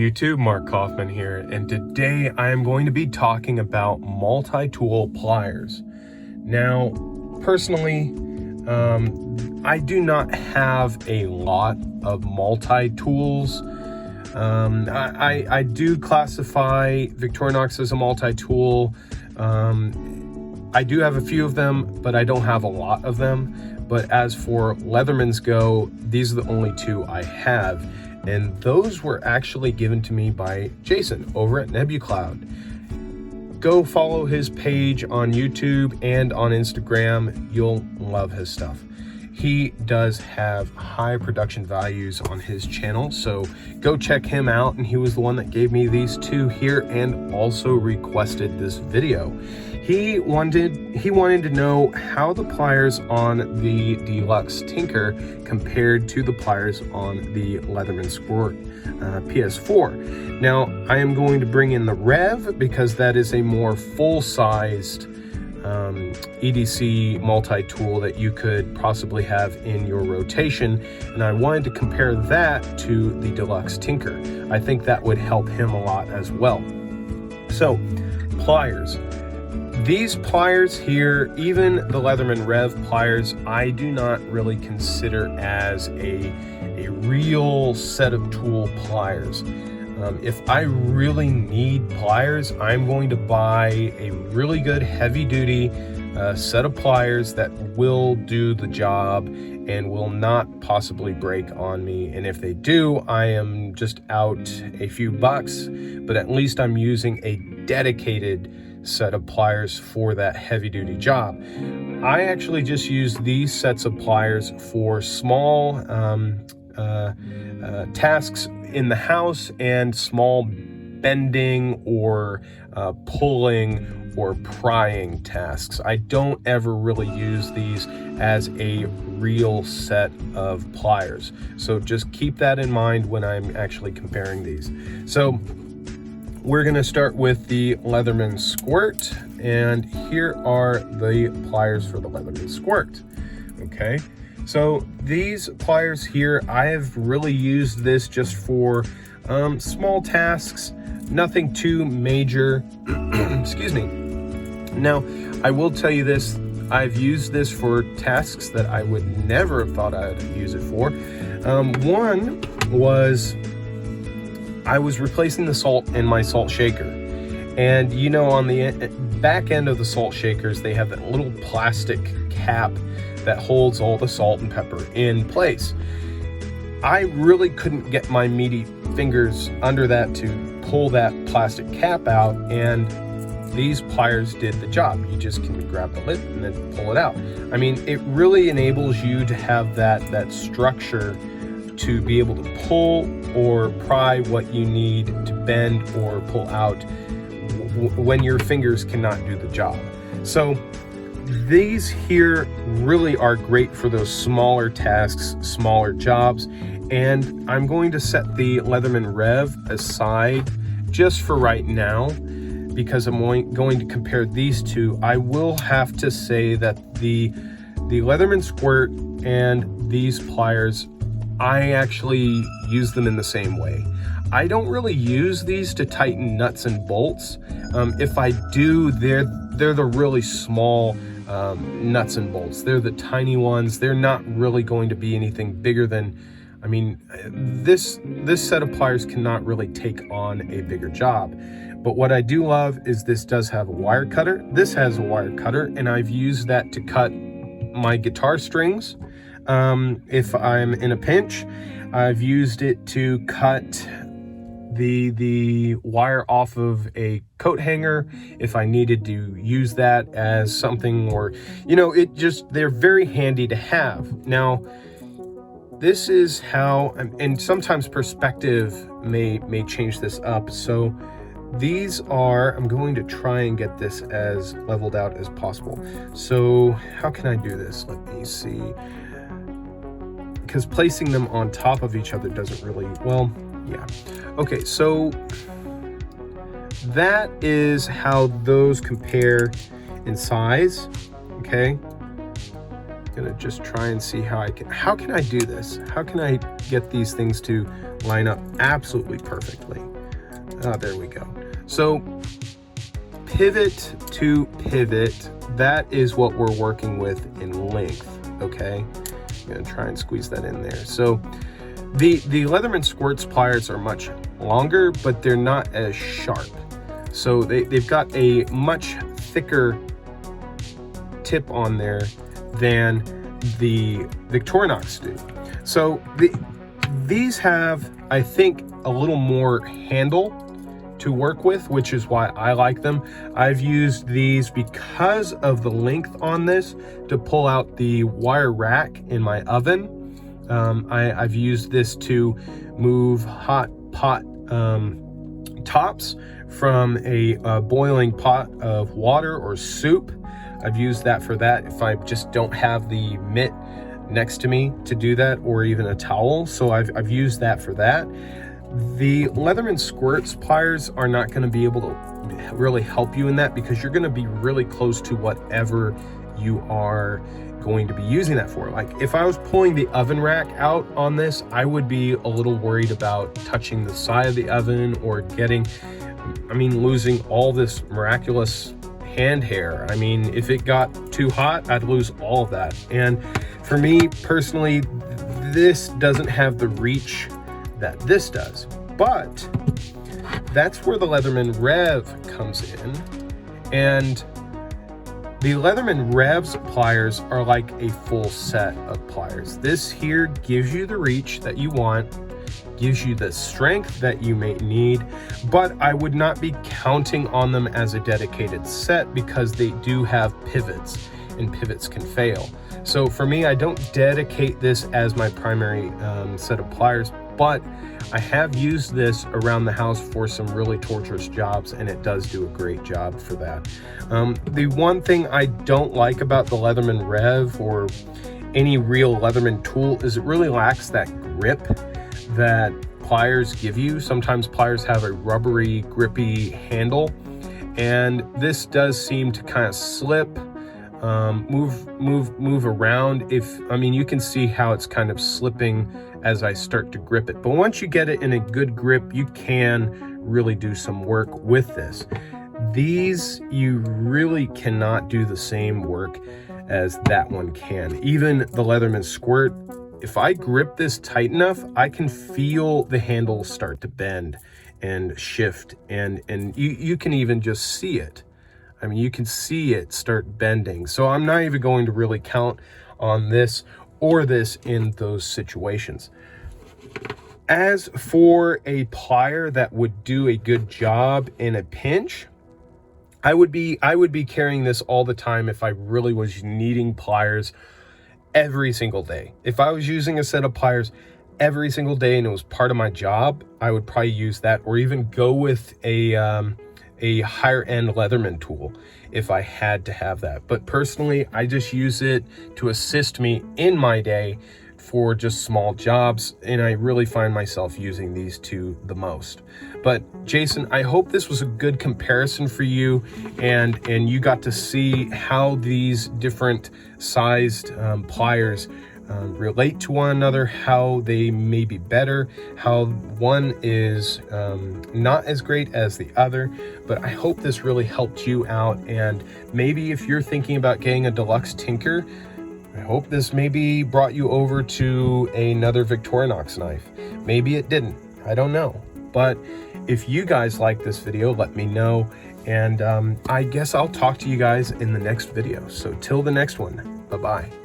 YouTube, Mark Kaufman here, and today I am going to be talking about multi-tool pliers. Now, personally, I do not have a lot of multi-tools. I do classify Victorinox as a multi-tool. I do have a few of them, but I don't have a lot of them. But as for Leatherman's go, these are the only two I have. And those were actually given to me by Jason over at NebuCloud. Go follow his page on YouTube and on Instagram. You'll love his stuff. He does have high production values on his channel, so go check him out. And he was the one that gave me these two here and also requested this video. He wanted to know how the pliers on the Deluxe Tinker compared to the pliers on the Leatherman Squirt PS4. Now, I am going to bring in the Rev because that is a more full-sized EDC multi-tool that you could possibly have in your rotation, and I wanted to compare that to the Deluxe Tinker. I think that would help him a lot as well. So, pliers. These pliers here, even the Leatherman Rev pliers, I do not really consider as a real set of tool pliers. If I really need pliers, I'm going to buy a really good heavy-duty set of pliers that will do the job and will not possibly break on me. And if they do, I am just out a few bucks, but at least I'm using a dedicated set of pliers for that heavy-duty job. I actually just use these sets of pliers for small tasks in the house and small bending or pulling or prying tasks. I don't ever really use these as a real set of pliers. So just keep that in mind when I'm actually comparing these. So we're going to start with the Leatherman Squirt, and here are the pliers for the Leatherman Squirt. Okay, so these pliers here, I have really used this just for small tasks, nothing too major. Excuse me. Now, I will tell you this, I've used this for tasks that I would never have thought I'd use it for. One was I was replacing the salt in my salt shaker. And you know, on the back end of the salt shakers, they have that little plastic cap that holds all the salt and pepper in place. I really couldn't get my meaty fingers under that to pull that plastic cap out, and these pliers did the job. You just can grab the lid and then pull it out. I mean, it really enables you to have that structure to be able to pull or pry what you need to bend or pull out when your fingers cannot do the job. So these here really are great for those smaller tasks, smaller jobs, and I'm going to set the Leatherman Rev aside just for right now because I'm going to compare these two. I will have to say that the Leatherman Squirt and these pliers, I actually use them in the same way. I don't really use these to tighten nuts and bolts. If I do, they're the really small nuts and bolts. They're the tiny ones. They're not really going to be anything bigger than, I mean, this set of pliers cannot really take on a bigger job. But what I do love is this does have a wire cutter. This has a wire cutter, and I've used that to cut my guitar strings. If I'm in a pinch, I've used it to cut the wire off of a coat hanger if I needed to use that as something, or, you know, they're very handy to have. Now, this is how, and sometimes perspective may change this up. So these are, I'm going to try and get this as leveled out as possible. So how can I do this? Let me see. Because placing them on top of each other doesn't really, well, yeah. Okay, so that is how those compare in size, okay? gonna just try and see how can I do this? How can I get these things to line up absolutely perfectly? There we go. So pivot to pivot, that is what we're working with in length, okay? I'm gonna try and squeeze that in there. So the Leatherman Squirts pliers are much longer, but they're not as sharp. So they've got a much thicker tip on there than the Victorinox do. So these have, I think, a little more handle to work with, which is why I like them. I've used these because of the length on this to pull out the wire rack in my oven. I've used this to move hot pot tops from a boiling pot of water or soup. I've used that for that if I just don't have the mitt next to me to do that, or even a towel. So I've used that for that. The Leatherman Squirts pliers are not going to be able to really help you in that, because you're going to be really close to whatever you are going to be using that for. Like if I was pulling the oven rack out on this, I would be a little worried about touching the side of the oven or losing all this miraculous hand hair. I mean, if it got too hot, I'd lose all of that. And for me personally, this doesn't have the reach that this does, but that's where the Leatherman Rev comes in. And the Leatherman Rev's pliers are like a full set of pliers. This here gives you the reach that you want, gives you the strength that you may need, but I would not be counting on them as a dedicated set because they do have pivots, and pivots can fail. So for me, I don't dedicate this as my primary set of pliers, but I have used this around the house for some really torturous jobs, and it does do a great job for that. The one thing I don't like about the Leatherman Rev or any real Leatherman tool is it really lacks that grip that pliers give you. Sometimes pliers have a rubbery, grippy handle, and this does seem to kind of slip, move around. You can see how it's kind of slipping as I start to grip it. But once you get it in a good grip, you can really do some work with this. These, you really cannot do the same work as that one can. Even the Leatherman Squirt, if I grip this tight enough, I can feel the handle start to bend and shift, and you can even just see it. I mean, you can see it start bending. So I'm not even going to really count on this or this in those situations. As for a plier that would do a good job in a pinch, I would be carrying this all the time if I really was needing pliers every single day. If I was using a set of pliers every single day and it was part of my job, I would probably use that, or even go with a higher end Leatherman tool if I had to have that. But personally, I just use it to assist me in my day for just small jobs, and I really find myself using these two the most. But Jason, I hope this was a good comparison for you, and you got to see how these different sized pliers relate to one another, how they may be better, how one is not as great as the other. But I hope this really helped you out, and maybe if you're thinking about getting a deluxe tinker, I hope this maybe brought you over to another Victorinox knife. Maybe it didn't, I don't know. But if you guys like this video, let me know, and I guess I'll talk to you guys in the next video. So till the next one, bye-bye.